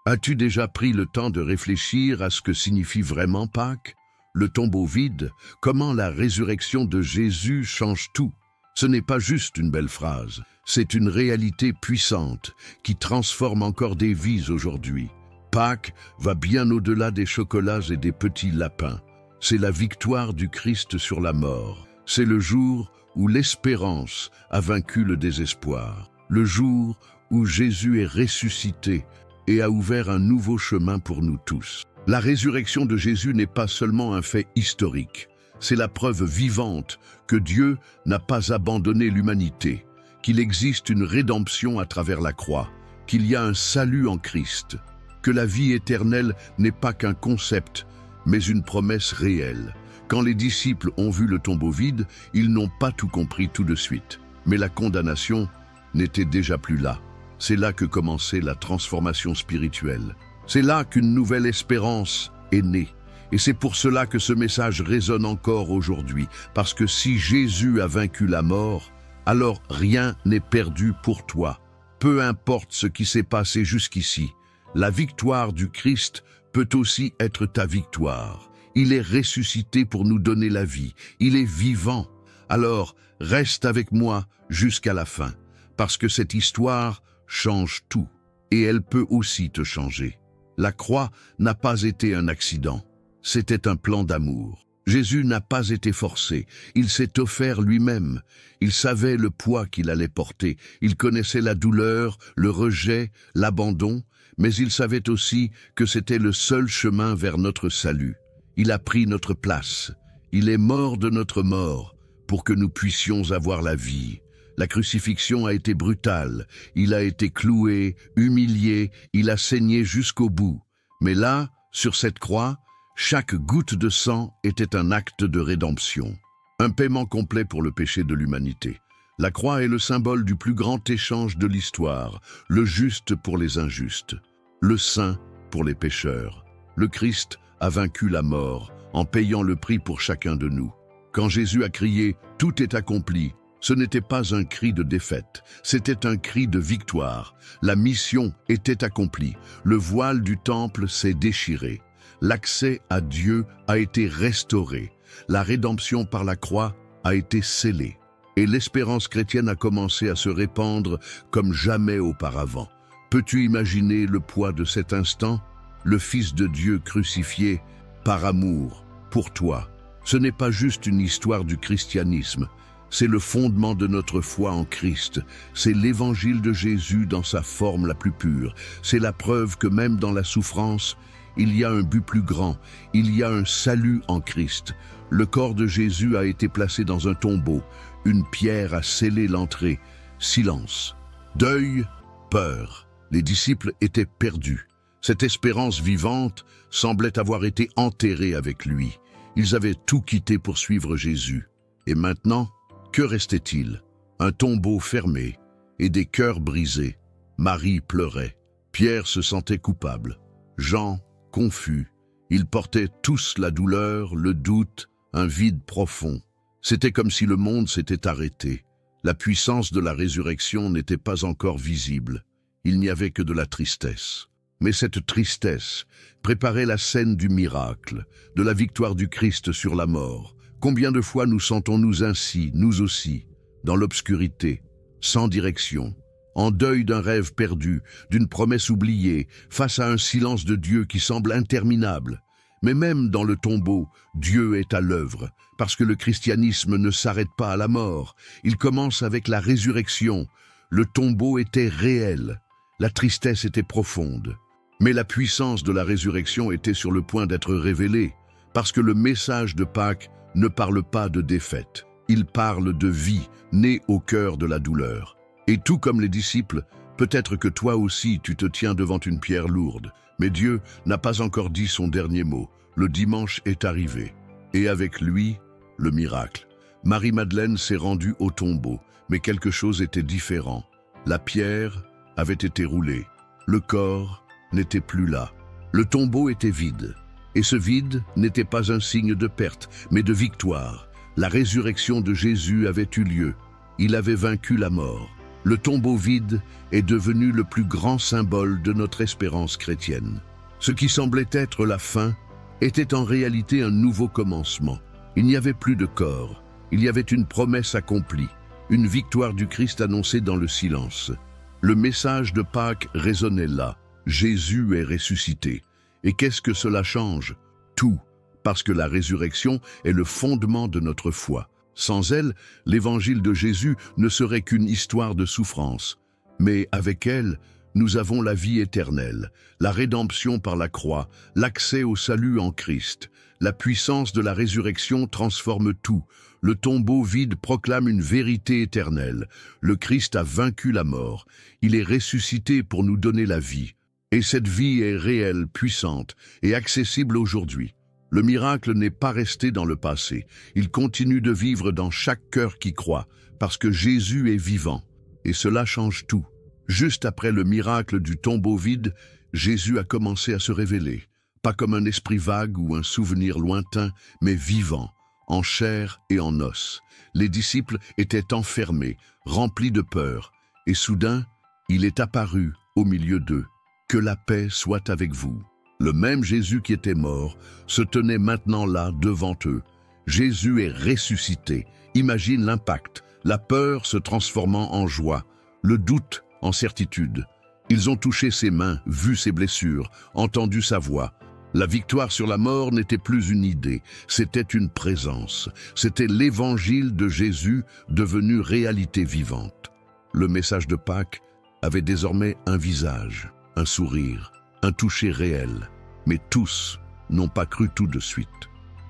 As-tu déjà pris le temps de réfléchir à ce que signifie vraiment Pâques? Le tombeau vide, comment la résurrection de Jésus change tout. Ce n'est pas juste une belle phrase, c'est une réalité puissante qui transforme encore des vies aujourd'hui. Pâques va bien au-delà des chocolats et des petits lapins. C'est la victoire du Christ sur la mort. C'est le jour où l'espérance a vaincu le désespoir. Le jour où Jésus est ressuscité et a ouvert un nouveau chemin pour nous tous. La résurrection de Jésus n'est pas seulement un fait historique, c'est la preuve vivante que Dieu n'a pas abandonné l'humanité, qu'il existe une rédemption à travers la croix, qu'il y a un salut en Christ, que la vie éternelle n'est pas qu'un concept, mais une promesse réelle. Quand les disciples ont vu le tombeau vide, ils n'ont pas tout compris tout de suite, mais la condamnation n'était déjà plus là. C'est là que commençait la transformation spirituelle. C'est là qu'une nouvelle espérance est née. Et c'est pour cela que ce message résonne encore aujourd'hui. Parce que si Jésus a vaincu la mort, alors rien n'est perdu pour toi. Peu importe ce qui s'est passé jusqu'ici, la victoire du Christ peut aussi être ta victoire. Il est ressuscité pour nous donner la vie. Il est vivant. Alors, reste avec moi jusqu'à la fin. Parce que cette histoire change tout. Et elle peut aussi te changer. La croix n'a pas été un accident. C'était un plan d'amour. Jésus n'a pas été forcé. Il s'est offert lui-même. Il savait le poids qu'il allait porter. Il connaissait la douleur, le rejet, l'abandon, mais il savait aussi que c'était le seul chemin vers notre salut. Il a pris notre place. Il est mort de notre mort pour que nous puissions avoir la vie. La crucifixion a été brutale. Il a été cloué, humilié, il a saigné jusqu'au bout. Mais là, sur cette croix, chaque goutte de sang était un acte de rédemption, un paiement complet pour le péché de l'humanité. La croix est le symbole du plus grand échange de l'histoire, le juste pour les injustes, le saint pour les pécheurs. Le Christ a vaincu la mort en payant le prix pour chacun de nous. Quand Jésus a crié « Tout est accompli », ce n'était pas un cri de défaite, c'était un cri de victoire. La mission était accomplie, le voile du temple s'est déchiré. L'accès à Dieu a été restauré, la rédemption par la croix a été scellée, et l'espérance chrétienne a commencé à se répandre comme jamais auparavant. Peux-tu imaginer le poids de cet instant? Le Fils de Dieu crucifié par amour, pour toi. Ce n'est pas juste une histoire du christianisme, c'est le fondement de notre foi en Christ. C'est l'évangile de Jésus dans sa forme la plus pure. C'est la preuve que même dans la souffrance, il y a un but plus grand. Il y a un salut en Christ. Le corps de Jésus a été placé dans un tombeau. Une pierre a scellé l'entrée. Silence. Deuil, peur. Les disciples étaient perdus. Cette espérance vivante semblait avoir été enterrée avec lui. Ils avaient tout quitté pour suivre Jésus. Et maintenant, que restait-il? Un tombeau fermé et des cœurs brisés. Marie pleurait. Pierre se sentait coupable. Jean, confus. Ils portaient tous la douleur, le doute, un vide profond. C'était comme si le monde s'était arrêté. La puissance de la résurrection n'était pas encore visible. Il n'y avait que de la tristesse. Mais cette tristesse préparait la scène du miracle, de la victoire du Christ sur la mort. Combien de fois nous sentons-nous ainsi, nous aussi, dans l'obscurité, sans direction, en deuil d'un rêve perdu, d'une promesse oubliée, face à un silence de Dieu qui semble interminable. Mais même dans le tombeau, Dieu est à l'œuvre, parce que le christianisme ne s'arrête pas à la mort. Il commence avec la résurrection. Le tombeau était réel, la tristesse était profonde. Mais la puissance de la résurrection était sur le point d'être révélée, parce que le message de Pâques ne parle pas de défaite. Il parle de vie, née au cœur de la douleur. Et tout comme les disciples, peut-être que toi aussi tu te tiens devant une pierre lourde. Mais Dieu n'a pas encore dit son dernier mot. Le dimanche est arrivé. Et avec lui, le miracle. Marie-Madeleine s'est rendue au tombeau, mais quelque chose était différent. La pierre avait été roulée. Le corps n'était plus là. Le tombeau était vide. Et ce vide n'était pas un signe de perte, mais de victoire. La résurrection de Jésus avait eu lieu. Il avait vaincu la mort. Le tombeau vide est devenu le plus grand symbole de notre espérance chrétienne. Ce qui semblait être la fin était en réalité un nouveau commencement. Il n'y avait plus de corps, il y avait une promesse accomplie, une victoire du Christ annoncée dans le silence. Le message de Pâques résonnait là. Jésus est ressuscité. Et qu'est-ce que cela change? Tout, parce que la résurrection est le fondement de notre foi. Sans elle, l'évangile de Jésus ne serait qu'une histoire de souffrance. Mais avec elle, nous avons la vie éternelle, la rédemption par la croix, l'accès au salut en Christ. La puissance de la résurrection transforme tout. Le tombeau vide proclame une vérité éternelle. Le Christ a vaincu la mort. Il est ressuscité pour nous donner la vie. Et cette vie est réelle, puissante et accessible aujourd'hui. Le miracle n'est pas resté dans le passé. Il continue de vivre dans chaque cœur qui croit, parce que Jésus est vivant. Et cela change tout. Juste après le miracle du tombeau vide, Jésus a commencé à se révéler. Pas comme un esprit vague ou un souvenir lointain, mais vivant, en chair et en os. Les disciples étaient enfermés, remplis de peur. Et soudain, il est apparu au milieu d'eux. Que la paix soit avec vous. Le même Jésus qui était mort se tenait maintenant là devant eux. Jésus est ressuscité. Imagine l'impact, la peur se transformant en joie, le doute en certitude. Ils ont touché ses mains, vu ses blessures, entendu sa voix. La victoire sur la mort n'était plus une idée, c'était une présence. C'était l'évangile de Jésus devenu réalité vivante. Le message de Pâques avait désormais un visage, un sourire, un toucher réel. Mais tous n'ont pas cru tout de suite.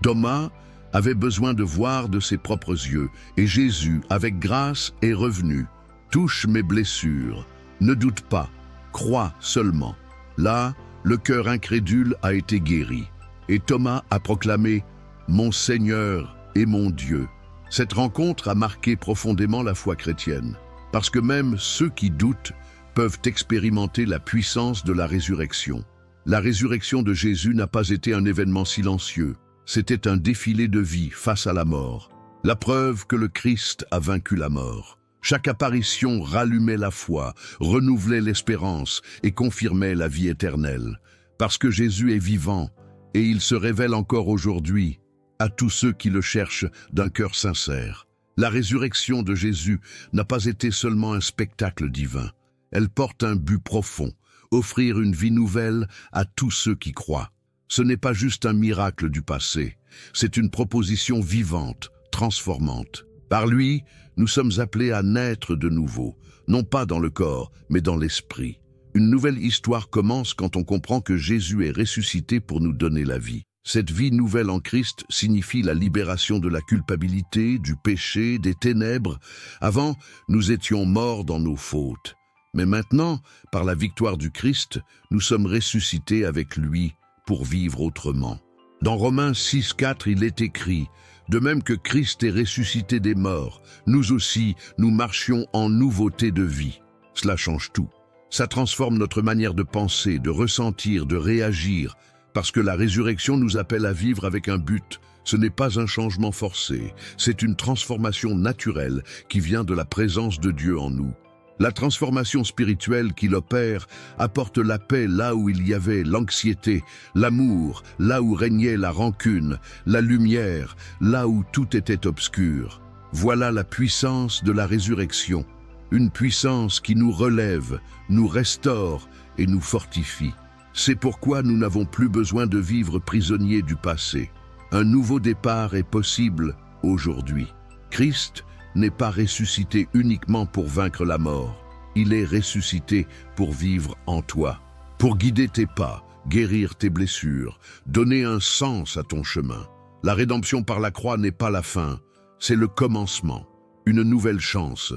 Thomas avait besoin de voir de ses propres yeux, et Jésus, avec grâce, est revenu. Touche mes blessures, ne doute pas, crois seulement. Là, le cœur incrédule a été guéri, et Thomas a proclamé « Mon Seigneur et mon Dieu ». Cette rencontre a marqué profondément la foi chrétienne, parce que même ceux qui doutent peuvent expérimenter la puissance de la résurrection. La résurrection de Jésus n'a pas été un événement silencieux, c'était un défilé de vie face à la mort, la preuve que le Christ a vaincu la mort. Chaque apparition rallumait la foi, renouvelait l'espérance et confirmait la vie éternelle. Parce que Jésus est vivant, et il se révèle encore aujourd'hui à tous ceux qui le cherchent d'un cœur sincère. La résurrection de Jésus n'a pas été seulement un spectacle divin, elle porte un but profond. Offrir une vie nouvelle à tous ceux qui croient. Ce n'est pas juste un miracle du passé, c'est une proposition vivante, transformante. Par lui, nous sommes appelés à naître de nouveau, non pas dans le corps, mais dans l'esprit. Une nouvelle histoire commence quand on comprend que Jésus est ressuscité pour nous donner la vie. Cette vie nouvelle en Christ signifie la libération de la culpabilité, du péché, des ténèbres. Avant, nous étions morts dans nos fautes. Mais maintenant, par la victoire du Christ, nous sommes ressuscités avec lui pour vivre autrement. Dans Romains 6,4, il est écrit « De même que Christ est ressuscité des morts, nous aussi, nous marchions en nouveauté de vie. » Cela change tout. Ça transforme notre manière de penser, de ressentir, de réagir, parce que la résurrection nous appelle à vivre avec un but. Ce n'est pas un changement forcé, c'est une transformation naturelle qui vient de la présence de Dieu en nous. La transformation spirituelle qu'il opère apporte la paix là où il y avait l'anxiété, l'amour, là où régnait la rancune, la lumière, là où tout était obscur. Voilà la puissance de la résurrection, une puissance qui nous relève, nous restaure et nous fortifie. C'est pourquoi nous n'avons plus besoin de vivre prisonniers du passé. Un nouveau départ est possible aujourd'hui. Christ n'est pas ressuscité uniquement pour vaincre la mort. Il est ressuscité pour vivre en toi, pour guider tes pas, guérir tes blessures, donner un sens à ton chemin. La rédemption par la croix n'est pas la fin, c'est le commencement, une nouvelle chance,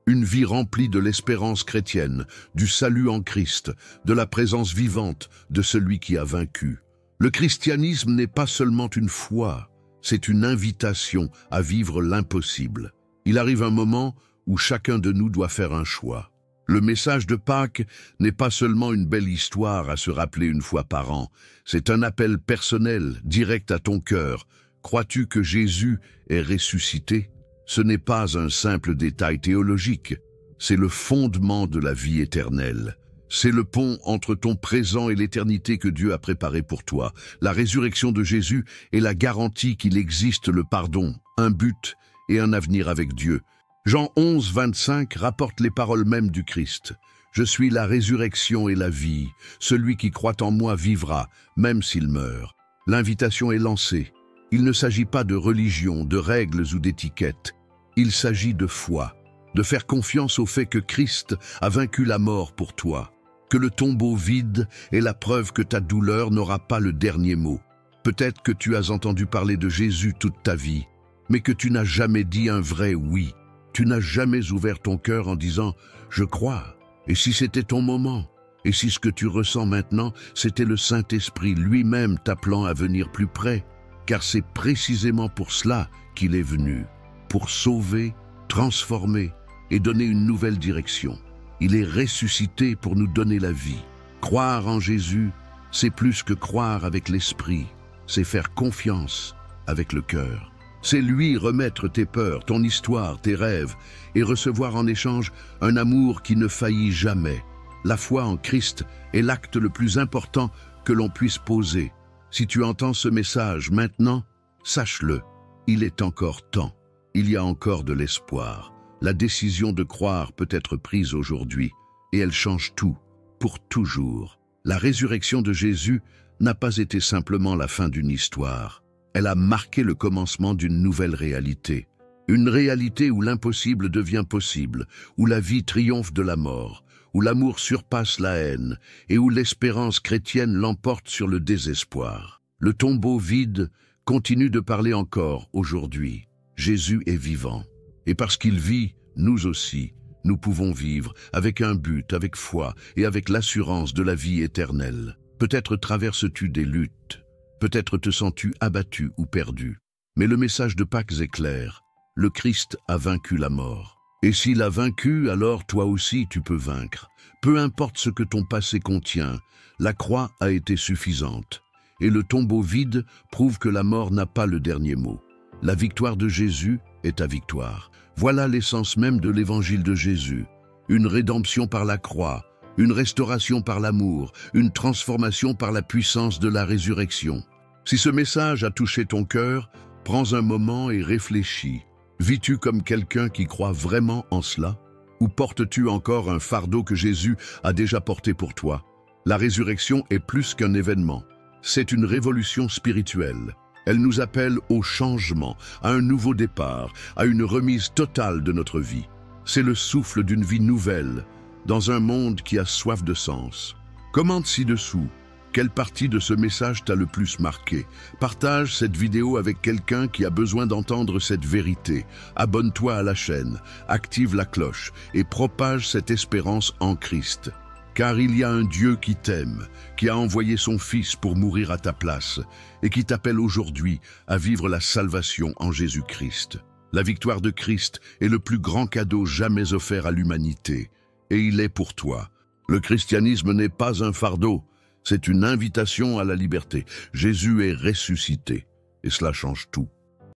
une vie remplie de l'espérance chrétienne, du salut en Christ, de la présence vivante de celui qui a vaincu. Le christianisme n'est pas seulement une foi, c'est une invitation à vivre l'impossible. Il arrive un moment où chacun de nous doit faire un choix. Le message de Pâques n'est pas seulement une belle histoire à se rappeler une fois par an, c'est un appel personnel, direct à ton cœur. Crois-tu que Jésus est ressuscité? Ce n'est pas un simple détail théologique, c'est le fondement de la vie éternelle. C'est le pont entre ton présent et l'éternité que Dieu a préparé pour toi. La résurrection de Jésus est la garantie qu'il existe le pardon, un but et un avenir avec Dieu. Jean 11, 25 rapporte les paroles mêmes du Christ. « Je suis la résurrection et la vie. Celui qui croit en moi vivra, même s'il meurt. » L'invitation est lancée. Il ne s'agit pas de religion, de règles ou d'étiquettes. Il s'agit de foi, de faire confiance au fait que Christ a vaincu la mort pour toi, que le tombeau vide est la preuve que ta douleur n'aura pas le dernier mot. Peut-être que tu as entendu parler de Jésus toute ta vie, mais que tu n'as jamais dit un vrai oui. Tu n'as jamais ouvert ton cœur en disant « Je crois ». Et si c'était ton moment? Et si ce que tu ressens maintenant, c'était le Saint-Esprit lui-même t'appelant à venir plus près? Car c'est précisément pour cela qu'il est venu, pour sauver, transformer et donner une nouvelle direction. Il est ressuscité pour nous donner la vie. Croire en Jésus, c'est plus que croire avec l'esprit, c'est faire confiance avec le cœur. C'est lui remettre tes peurs, ton histoire, tes rêves, et recevoir en échange un amour qui ne faillit jamais. La foi en Christ est l'acte le plus important que l'on puisse poser. Si tu entends ce message maintenant, sache-le, il est encore temps. Il y a encore de l'espoir. La décision de croire peut être prise aujourd'hui, et elle change tout, pour toujours. La résurrection de Jésus n'a pas été simplement la fin d'une histoire. Elle a marqué le commencement d'une nouvelle réalité. Une réalité où l'impossible devient possible, où la vie triomphe de la mort, où l'amour surpasse la haine et où l'espérance chrétienne l'emporte sur le désespoir. Le tombeau vide continue de parler encore aujourd'hui. Jésus est vivant. Et parce qu'il vit, nous aussi, nous pouvons vivre avec un but, avec foi et avec l'assurance de la vie éternelle. Peut-être traverses-tu des luttes, peut-être te sens-tu abattu ou perdu. Mais le message de Pâques est clair. Le Christ a vaincu la mort. Et s'il a vaincu, alors toi aussi tu peux vaincre. Peu importe ce que ton passé contient, la croix a été suffisante. Et le tombeau vide prouve que la mort n'a pas le dernier mot. La victoire de Jésus est ta victoire. Voilà l'essence même de l'évangile de Jésus. Une rédemption par la croix, une restauration par l'amour, une transformation par la puissance de la résurrection. Si ce message a touché ton cœur, prends un moment et réfléchis. Vis-tu comme quelqu'un qui croit vraiment en cela? Ou portes-tu encore un fardeau que Jésus a déjà porté pour toi? La résurrection est plus qu'un événement. C'est une révolution spirituelle. Elle nous appelle au changement, à un nouveau départ, à une remise totale de notre vie. C'est le souffle d'une vie nouvelle, dans un monde qui a soif de sens. Commente ci-dessous. Quelle partie de ce message t'a le plus marqué? Partage cette vidéo avec quelqu'un qui a besoin d'entendre cette vérité. Abonne-toi à la chaîne, active la cloche et propage cette espérance en Christ. Car il y a un Dieu qui t'aime, qui a envoyé son Fils pour mourir à ta place et qui t'appelle aujourd'hui à vivre la salvation en Jésus-Christ. La victoire de Christ est le plus grand cadeau jamais offert à l'humanité et il est pour toi. Le christianisme n'est pas un fardeau, c'est une invitation à la liberté. Jésus est ressuscité et cela change tout.